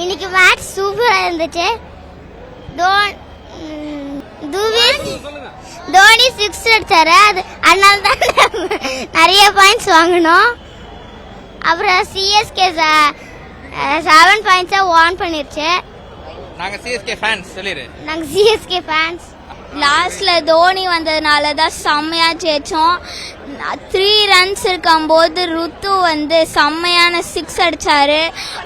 இன்னைக்கு மேட்ச் சூப்பரா இருந்துச்சு. தோனி 6 அடிச்சாரு, அதனால தான் நிறைய பாயிண்ட்ஸ் வாங்கணும். அப்புறம் சிஎஸ்கே 7 பாயிண்ட்ஸா வான் பண்ணிருச்சு. நாங்க சிஎஸ்கே ஃபேன்ஸ் சொல்லிரு. நாங்க சிஎஸ்கே ஃபேன்ஸ். லாஸ்ட்ல தோனி வந்ததுனால தான் செம்மையா ஜெயிச்சோம். 3 ரன்ஸ் இருக்கும்போது ருத்து செம்மையான 6 அடிச்சாரு.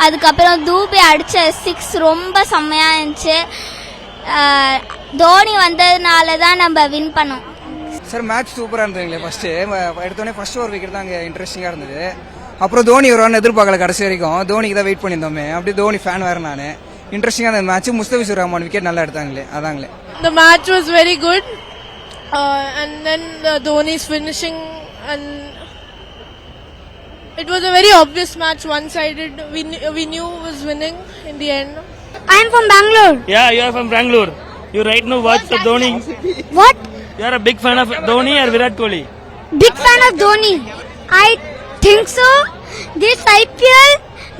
அதுக்கப்புறம் தூபே அடிச்ச 6 ரொம்ப செம்மையா இருந்துச்சு. தோனி வந்ததுனால தான் நம்ம வின் பண்ணோம். சார் மேட்ச் சூப்பராக இருந்ததுங்களே. எடுத்தோடனே ஃபர்ஸ்ட் ஓவர் விக்கெட் தான் அங்கே இன்ட்ரெஸ்டிங்காக இருந்தது. அப்புறம் தோனி வருவான்னு எதிர்பார்க்கல, கடைசி வரைக்கும் தோனிக்கு தான் வெயிட் பண்ணியிருந்தோமே. அப்படியே தோனி ஃபேன் வேறு நான். இன்ட்ரெஸ்டிங்காக இருந்த மேட்ச். முஸ்தபிசுர் ரஹ்மான் விக்கெட் நல்லா எடுத்தாங்களே, அதாங்களே. The match was very good, and then Dhoni's finishing, and it was a very obvious match, one-sided. We knew was winning in the end. I am from Bangalore. Yeah, you are from Bangalore. You right now watch the Dhoni. What? You are a big fan of Dhoni or Virat Kohli? Big fan of Dhoni. I think so. This IPL,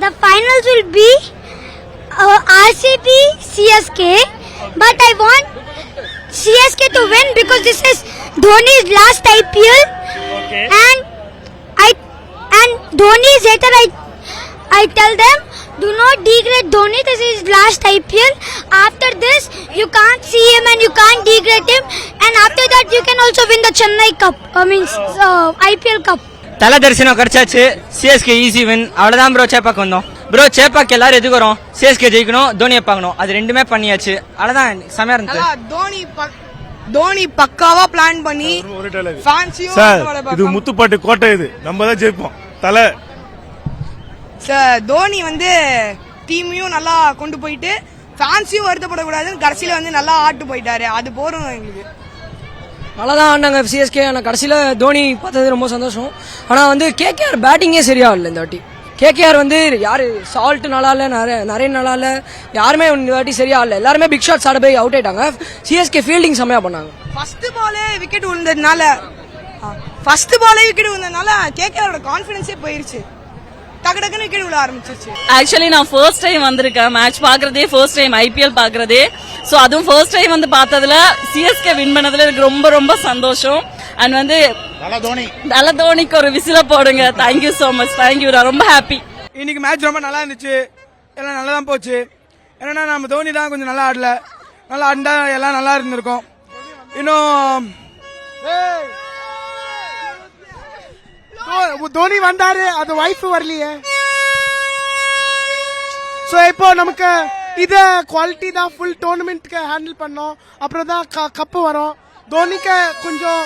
the finals will be RCB CSK, but I want CSK to win because this is Dhoni's last IPL. Okay. And Dhoni is hater. I tell them, do not degrade Dhoni. This is his last IPL. After this, you can't see him and you can't degrade him. And after that, you can also win the Chennai Cup. IPL Cup. தலை தரிசனம் கிடைச்சாச்சு. CSK easy win. அவ்வளவுதான் bro. சேப்பாக்கு வந்தோம் bro. சேப்பாக்கு எல்லாரும் எதுக்கு வரோம்? CSK ஜெயிக்கணும், தோனியை பார்க்கணும். அது ரெண்டுமே பண்ணியாச்சு. அவ்வளவுதான் செமையா இருந்துச்சு. தோனி பக்காவா பிளான் பண்ணி இது முத்துப்பாட்டு கோட்டை, இது நம்ம தான் ஜெயிப்போம். தலை தோனி டீமையும் நல்லா கொண்டு போயிட்டு ஃபேன்ஸையும் வருத்தப்படக்கூடாதுன்னு கடைசியில நல்லா ஆட்டு போயிட்டாரு. அது போறோம் எங்களுக்கு. நல்லா தான் ஆடினாங்க சிஎஸ்கே. ஆனால் கடைசியில் தோனி பார்த்தது ரொம்ப சந்தோஷம். ஆனால் கேகேஆர் பேட்டிங்கே சரியா இல்லை இந்த வாட்டி. கேகேஆர் யாரு சால்ட் நல்லா இல்லை, நிறைய நல்லா இல்லை, யாருமே இந்த வாட்டி சரியா இல்லை. எல்லாருமே பிக் ஷாட்ஸ் ஆட போய் அவுட் ஆயிட்டாங்க. சிஎஸ்கே ஃபீல்டிங் செம்மையா பண்ணாங்க. ஃபர்ஸ்ட் பாலே விக்கெட் விழுந்ததுனால கேகேஆரோட கான்ஃபிடன்ஸே போயிருச்சு. டக்குன்னு விக்கெட் விழ ஆரம்பிச்சிருச்சு. ஆக்சுவலி நான் ஃபர்ஸ்ட் டைம் வந்திருக்கேன் மேட்ச் பாக்குறதே, ஃபர்ஸ்ட் டைம் ஐபிஎல் பாக்குறதே. சோ அதுவும் ஃபர்ஸ்ட் டைம் பார்த்ததுல சிஎஸ்கே வின் பண்ணதுல எனக்கு ரொம்ப ரொம்ப சந்தோஷம். அண்ட் நல்ல தோனிக்கு ஒரு விசில போடுங்க. Thank you so much. தேங்க்யூ. நான் ரொம்ப ஹாப்பி. இன்னைக்கு மேட்ச் ரொம்ப நல்லா இருந்துச்சு. எல்லாம் நல்லா தான் போச்சு. ஏன்னா நம்ம தோனி தான் கொஞ்சம் நல்லா ஆடல. நல்லா ஆடினா எல்லாம் நல்லா இருந்திருக்கும். இன்னும் தோனி வந்தாரு, அது வைஃப் வரலையே. சோ இப்போ நமக்கு இத குவாலிட்டி தான் ஃபுல் டோர்னமெண்ட்க்கு ஹேண்டில் பண்ணோம். அப்புறம் தான் கப்பு வரும். தோனிக்கு கொஞ்சம்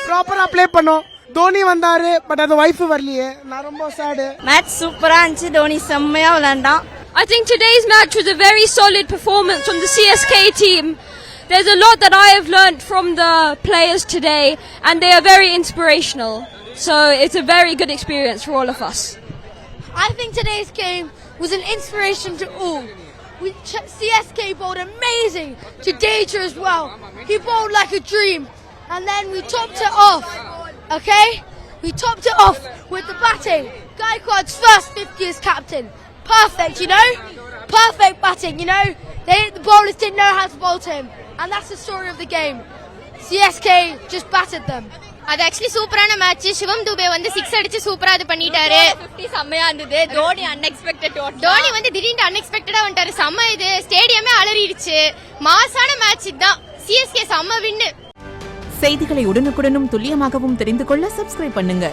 ப்ராப்பரா ப்ளே பண்ணோம். தோனி வந்தாரு, பட் அது வைஃப் வரலையே. நான் ரொம்ப சேடு. மேட்ச் சூப்பரா இருந்துச்சு. தோனி செம்மையா விளையாண்டான். I think today's match was a very solid performance from the CSK team. There's a lot that I have learnt from the players today, and they are very inspirational. So it's a very good experience for all of us. I think today's game was an inspiration to all. CSK bowled amazing to Deja as well. He bowled like a dream. And then we topped it off. Okay? We topped it off with the batting. Gaikwad's first 50 as captain. Perfect, you know? Perfect batting, you know? The bowlers didn't know how to bowl to him. And that's the story of the game. CSK just battered them. அது actually சூப்பரான match. சிவம் துபே 6 அடிச்சு சூப்பரா அது பண்ணிட்டாரு. 50 செம்மையா இருந்தது. Dhoni unexpected. Dhoni திடீர்னு அன்எக்ஸ்பெக்டடா வந்துட்டாரு. செம்ம இது. ஸ்டேடியமே அலறிடுச்சு. மாசான மேட்ச் தான். சிஎஸ்கே செம்ம வின்னு. செய்திகளை உடனுக்குடனும் துல்லியமாகவும் தெரிந்து கொள்ள சப்ஸ்கிரைப் பண்ணுங்க.